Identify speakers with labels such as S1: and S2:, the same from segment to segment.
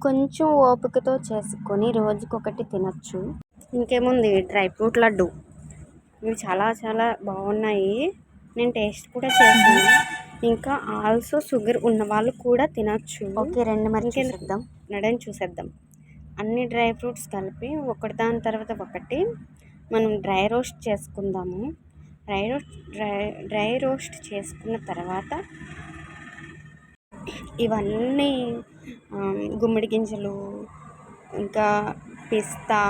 S1: కొంచెం ఓపికతో చేసుకొని రోజుకొకటి తినచ్చు. ఇంకేముంది, డ్రై ఫ్రూట్ లడ్డు ఇవి చాలా చాలా బాగున్నాయి. నేను టేస్ట్ కూడా చేశాను. ఇంకా ఆల్సో షుగర్ ఉన్న వాళ్ళు కూడా తినచ్చు. ఓకే రండి మరి చూసేద్దాం. నడని చూసేద్దాం. అన్ని డ్రై ఫ్రూట్స్ కలిపి ఒకటి దాని తర్వాత ఒకటి మనం డ్రై రోస్ట్ చేసుకుందాము. డ్రై రోస్ట్ చేసుకున్న తర్వాత ఇవన్నీ గుమ్మడి గింజలు, ఇంకా పిస్తా,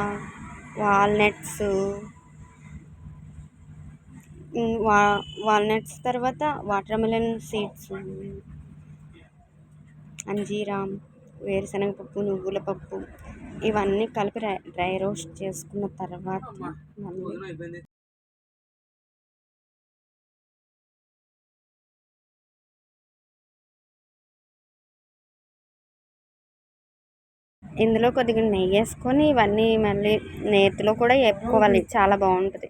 S1: వాల్నట్స్ తర్వాత వాటర్ మిలన్ సీడ్స్, అంజీరా, వేరుశనగపప్పు, నువ్వుల పప్పు ఇవన్నీ కలిపి డ్రై రోస్ట్ చేసుకున్న తర్వాత ఇందులో కొద్దిగా నెయ్యి వేసుకొని ఇవన్నీ మళ్ళీ నేతిలో కూడా వేపుకోవాలి. చాలా బాగుంటుంది.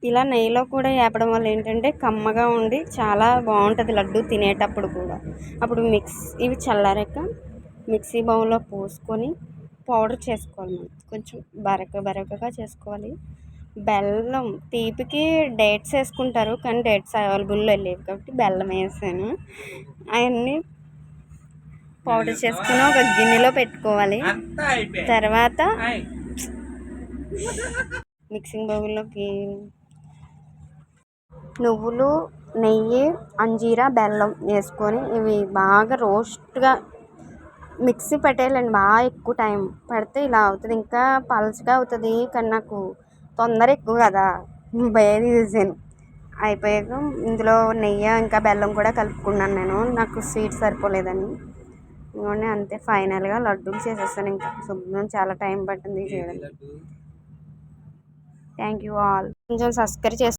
S1: ఇలా నెయ్యిలో కూడా వేపడం వల్ల ఏంటంటే కమ్మగా ఉండి చాలా బాగుంటుంది లడ్డు తినేటప్పుడు కూడా. అప్పుడు ఇవి చల్లారాక మిక్సీ బౌల్లో పోసుకొని పౌడర్ చేసుకోవాలి. మనం కొంచెం బరకగా చేసుకోవాలి. బెల్లం తీపికి డేట్స్ వేసుకుంటారు, కానీ డేట్స్ అవైలబుల్లో లేవు కాబట్టి బెల్లం వేసాను. అవన్నీ పౌడర్ చేసుకుని ఒక గిన్నెలో పెట్టుకోవాలి. తర్వాత మిక్సింగ్ బౌల్లోకి నువ్వులు, నెయ్యి, అంజీరా, బెల్లం వేసుకొని ఇవి బాగా రోస్ట్గా మిక్సీ పెట్టేయాలండి. బాగా ఎక్కువ టైం పడితే ఇలా అవుతుంది. ఇంకా పలచగా అవుతుంది, కానీ నాకు తొందర ఎక్కువ కదా, బాగా తీసాను. అయిపోయాక ఇందులో నెయ్యి ఇంకా బెల్లం కూడా కలుపుకున్నాను. నాకు స్వీట్ సరిపోలేదని ఇవన్నీ అంతే. ఫైనల్గా లడ్డూలు చేసేస్తాను. ఇంకా శుభ్రం చాలా టైం పట్టింది చేయడానికి. Thank you all. కొంచెం సబ్స్క్రైబ్